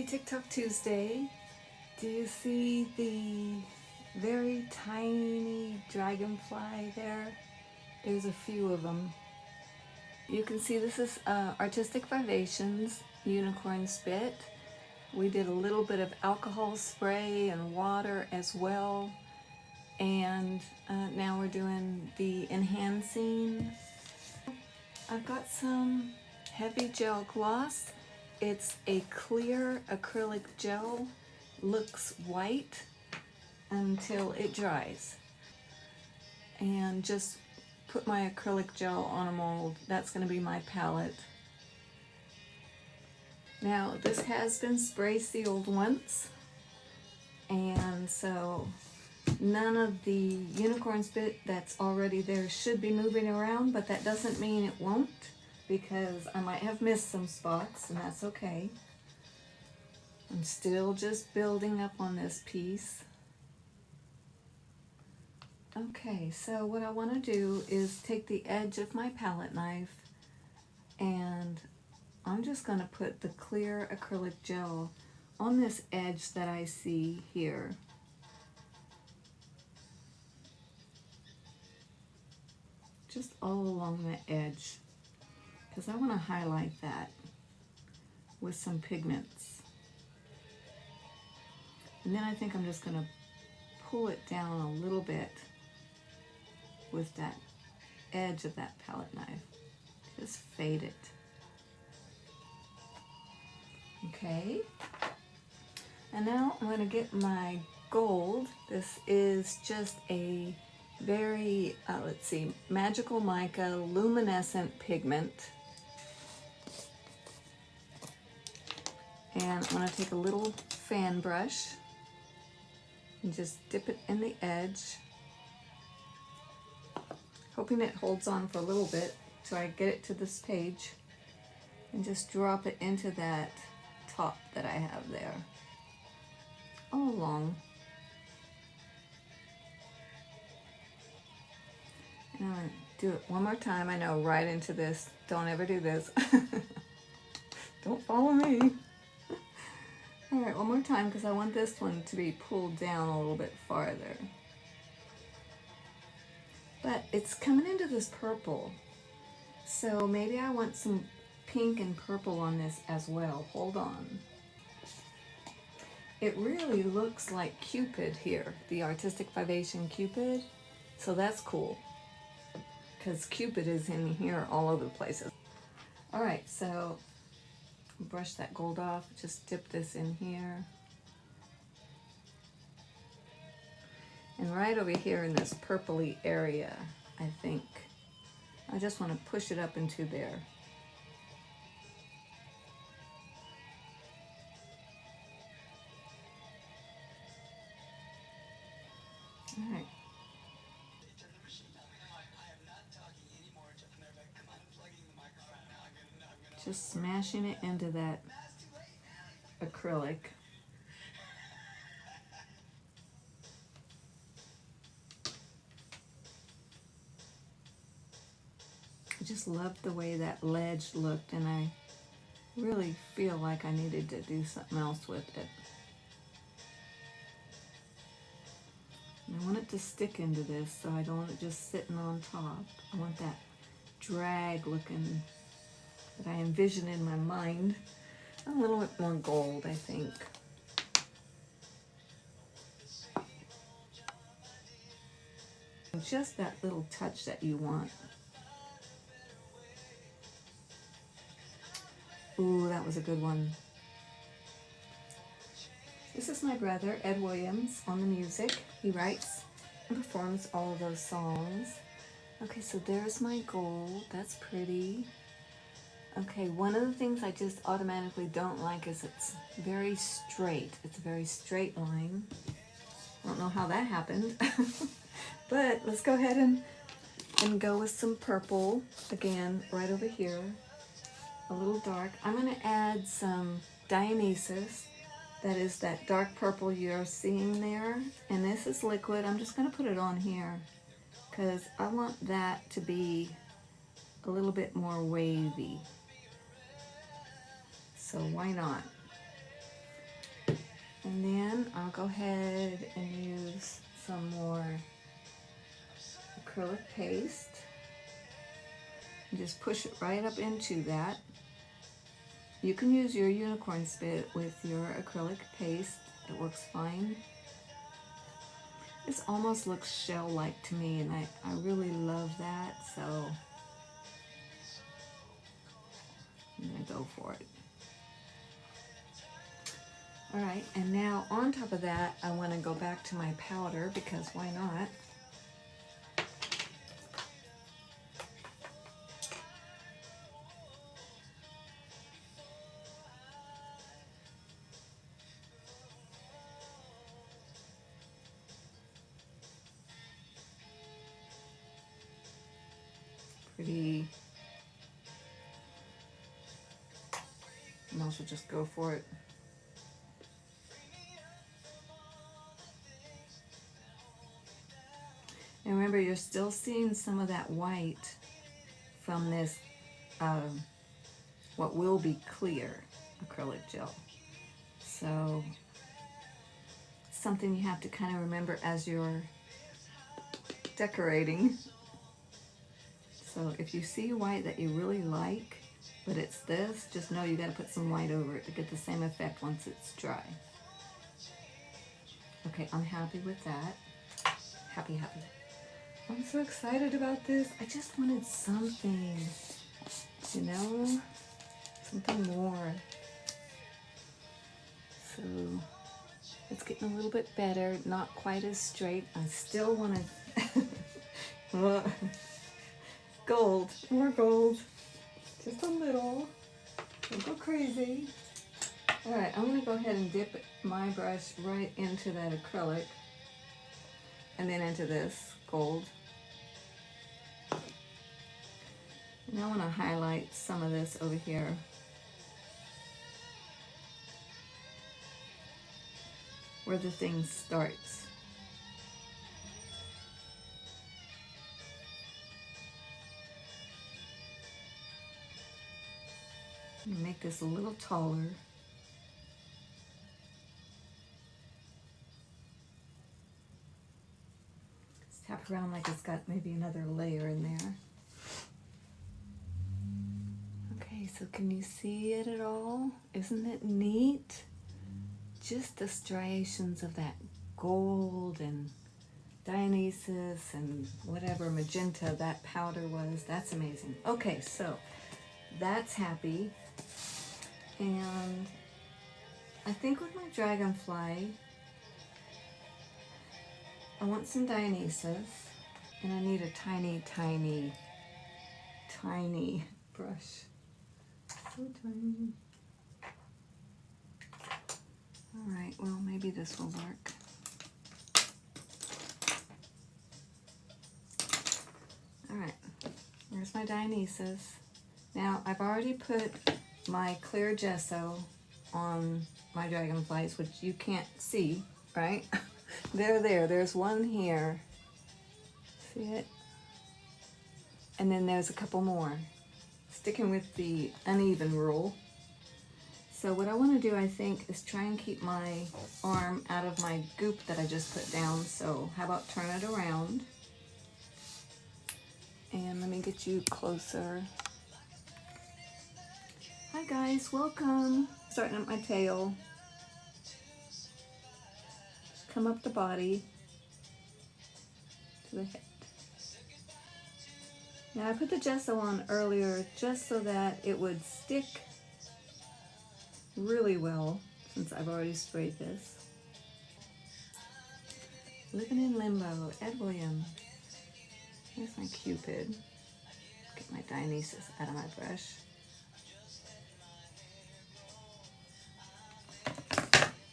TikTok Tuesday. Do you see the very tiny dragonfly there? There's a few of them. You can see this is Artistic Vivations Unicorn Spit. We did a little bit of alcohol spray and water as well. And now we're doing the enhancing. I've got some heavy gel gloss. It's a clear acrylic gel, looks white until it dries. And just put my acrylic gel on a mold. That's going to be my palette. Now this has been spray sealed once, and so none of the unicorn spit that's already there should be moving around, but that doesn't mean it won't, because I might have missed some spots, and that's okay. I'm still just building up on this piece. Okay, so what I want to do is take the edge of my palette knife, and I'm just going to put the clear acrylic gel on this edge that I see here. Just all along the edge, because I want to highlight that with some pigments. And then I think I'm just going to pull it down a little bit with that edge of that palette knife. Just fade it. Okay. And now I'm going to get my gold. This is just a very, let's see, Magical Mica luminescent pigment. And I'm going to take a little fan brush and just dip it in the edge, hoping it holds on for a little bit till I get it to this page, and just drop it into that top that I have there, all along. And I'm going to do it one more time. I know, right into this. Don't ever do this. Don't follow me. All right, one more time, because I want this one to be pulled down a little bit farther. But it's coming into this purple, so maybe I want some pink and purple on this as well. Hold on. It really looks like Cupid here, the Artistic Vivation Cupid, so that's cool, because Cupid is in here all over the places. All right, so brush that gold off, just dip this in here. And right over here in this purpley area, I think, I just want to push it up into there. All right. Just smashing it into that acrylic. I just loved the way that ledge looked, and I really feel like I needed to do something else with it. And I want it to stick into this, so I don't want it just sitting on top. I want that drag looking that I envision in my mind. A little bit more gold, I think. Just that little touch that you want. Ooh, that was a good one. This is my brother, Ed Williams, on the music. He writes and performs all of those songs. Okay, so there's my gold. That's pretty. Okay, one of the things I just automatically don't like is it's very straight. It's a very straight line. I don't know how that happened. But let's go ahead and go with some purple. Again, right over here. A little dark. I'm going to add some Dionysus. That is that dark purple you're seeing there. And this is liquid. I'm just going to put it on here, because I want that to be a little bit more wavy. So why not? I'll go ahead and use some more acrylic paste. And just push it right up into that. You can use your unicorn spit with your acrylic paste. It works fine. This almost looks shell-like to me, and I really love that, so I'm gonna go for it. All right, and now on top of that, I want to go back to my powder, because why not? Pretty. And also just go for it. And remember, you're still seeing some of that white from this, what will be clear acrylic gel. So, something you have to kind of remember as you're decorating. So if you see white that you really like, but it's this, just know you got to put some white over it to get the same effect once it's dry. Okay, I'm happy with that. Happy. I'm so excited about this. I just wanted something, you know, something more. So it's getting a little bit better, not quite as straight. I still want to, gold, more gold, just a little, don't go crazy. All right, I'm gonna go ahead and dip my brush right into that acrylic and then into this gold. And I want to highlight some of this over here. Where the thing starts. Make this a little taller. Just tap around like it's got maybe another layer in there. Okay, so can you see it at all? Isn't it neat? Just the striations of that gold and Dionysus and whatever magenta that powder was. That's amazing. Okay, so that's happy. And I think with my dragonfly, I want some Dionysus, and I need a tiny brush. So tiny. All right, well, maybe this will work. All right, there's my Dionysus. Now, I've already put my clear gesso on my dragonflies, which you can't see, right? They're there. There's one here. See it? And then there's a couple more. Sticking with the uneven rule. So what I want to do, I think, is try and keep my arm out of my goop that I just put down. So how about turn it around? And let me get you closer. Hi guys, welcome. Starting up my tail. Come up the body to the head. Now I put the gesso on earlier just so that it would stick really well, since I've already sprayed this. Living in Limbo, Ed Williams. Here's my Cupid. Get my Dionysus out of my brush.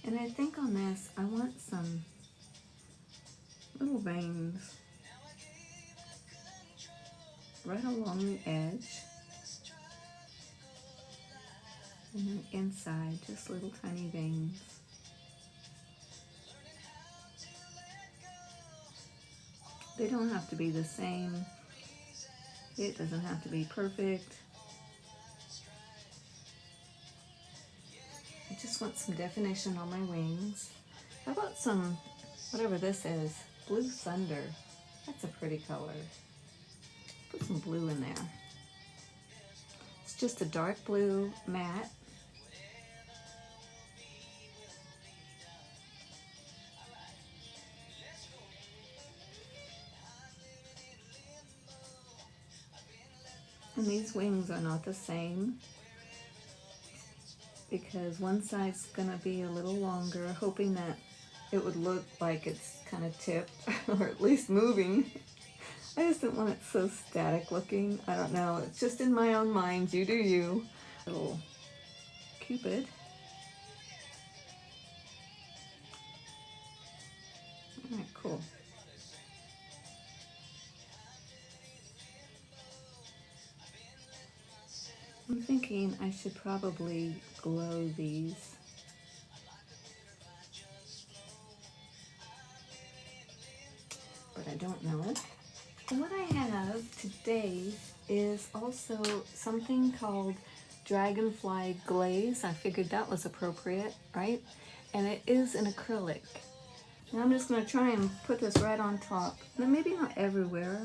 And I think on this, I want some little veins right along the edge. And then inside, just little tiny veins. They don't have to be the same. It doesn't have to be perfect. I just want some definition on my wings. How about some, whatever this is, Blue Thunder. That's a pretty color. Put some blue in there. It's just a dark blue matte. And these wings are not the same because one side's gonna be a little longer, hoping that it would look like it's kind of tipped or at least moving. I just didn't want it so static looking. I don't know, it's just in my own mind. You do you. Little Cupid. All right, cool. I'm thinking I should probably glow these. But I don't know. And what I have today is also something called Dragonfly Glaze. I figured that was appropriate, right? And it is an acrylic. Now I'm just going to try and put this right on top. Now, maybe not everywhere.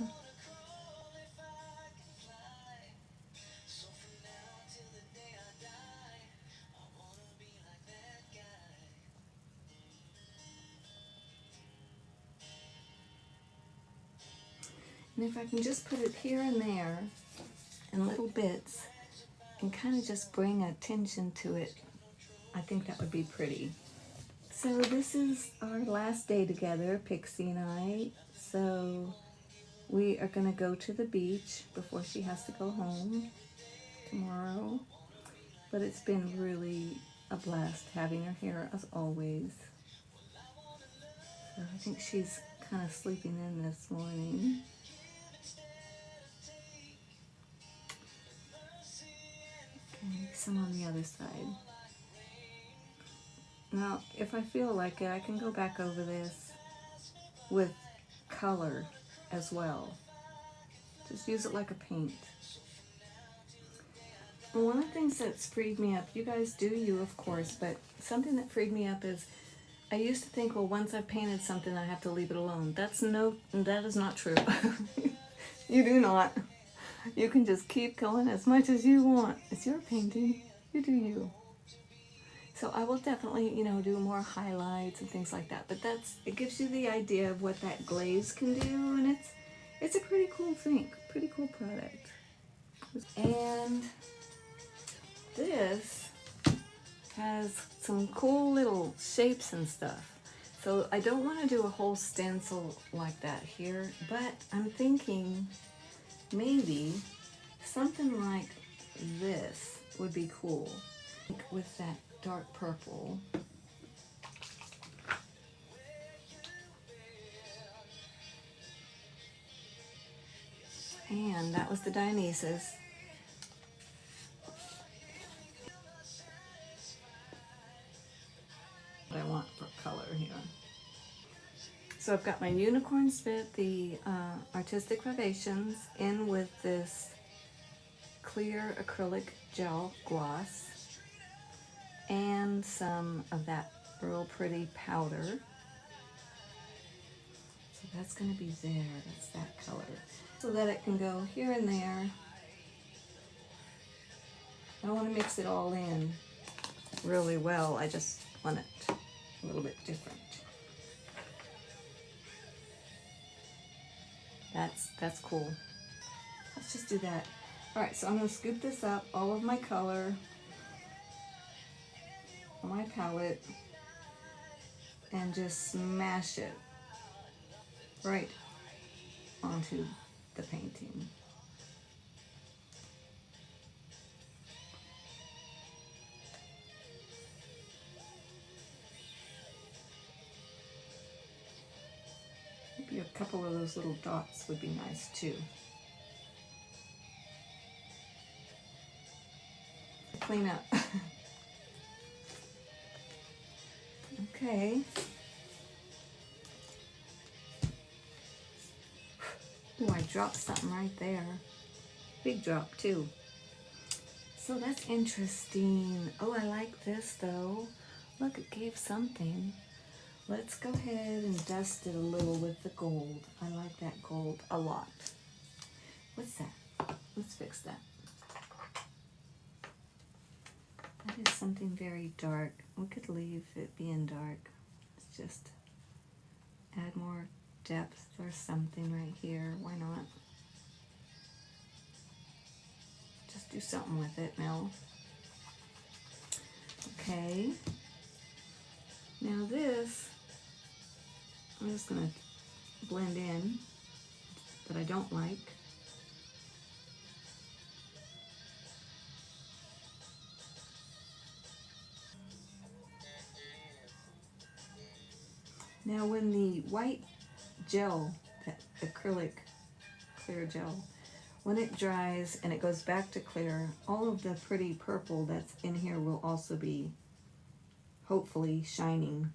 And if I can just put it here and there in little bits and kind of just bring a tension to it, I think that would be pretty. So this is our last day together, Pixie and I. So we are going to go to the beach before she has to go home tomorrow. But it's been really a blast having her here as always. So I think she's kind of sleeping in this morning. Okay, some on the other side. Now, if I feel like it, I can go back over this with color as well. Just use it like a paint. And one of the things that's freed me up, you guys do you, of course, but something that freed me up is I used to think, well, once I've painted something, I have to leave it alone. That is not true. You do not. You can just keep going as much as you want. It's your painting. You do you. So I will definitely, do more highlights and things like that. But it gives you the idea of what that glaze can do, and it's a pretty cool thing, pretty cool product. And this has some cool little shapes and stuff. So I don't want to do a whole stencil like that here, but I'm thinking maybe something like this would be cool with that dark purple. And that was the Dionysus. What I want for color here. So I've got my Unicorn Spit, the Artistic Vivations, in with this clear acrylic gel gloss and some of that real pretty powder. So that's going to be there, that's that color. So that it can go here and there. I don't want to mix it all in really well, I just want it a little bit different. That's cool. Let's just do that. All right, so I'm going to scoop this up, all of my color on my palette, and just smash it right onto the painting. Maybe a couple of those little dots would be nice too. Clean up. Okay. Oh, I dropped something right there. Big drop too. So that's interesting. Oh, I like this though. Look, it gave something. Let's go ahead and dust it a little with the gold. I like that gold a lot. What's that? Let's fix that. That is something very dark. We could leave it being dark. Let's just add more depth or something right here. Why not? Just do something with it, Mel. Okay. Now this, I'm just going to blend in that I don't like. Now when the white gel, that acrylic clear gel, when it dries and it goes back to clear, all of the pretty purple that's in here will also be hopefully shining.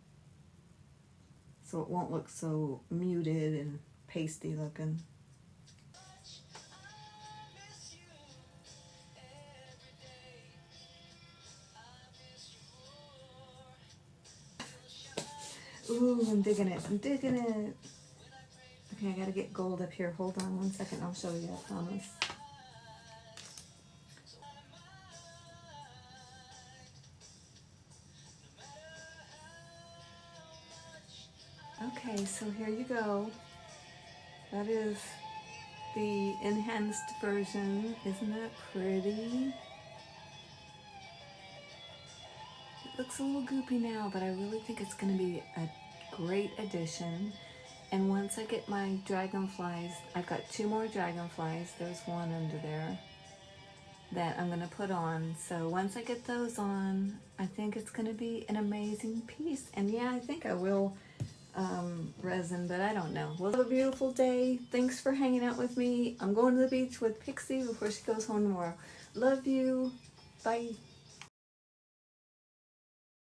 So it won't look so muted and pasty looking. Ooh, I'm digging it. I'm digging it. Okay, I gotta get gold up here. Hold on one second. I'll show you, I promise. Okay, so here you go. That is the enhanced version. Isn't that pretty? It looks a little goopy now, but I really think it's going to be a great addition. And once I get my dragonflies, I've got 2 more dragonflies. There's one under there that I'm going to put on. So once I get those on, I think it's going to be an amazing piece. And yeah, I think I will resin, but I don't know. Well, have a beautiful day. Thanks for hanging out with me. I'm going to the beach with Pixie before she goes home tomorrow. Love you. Bye.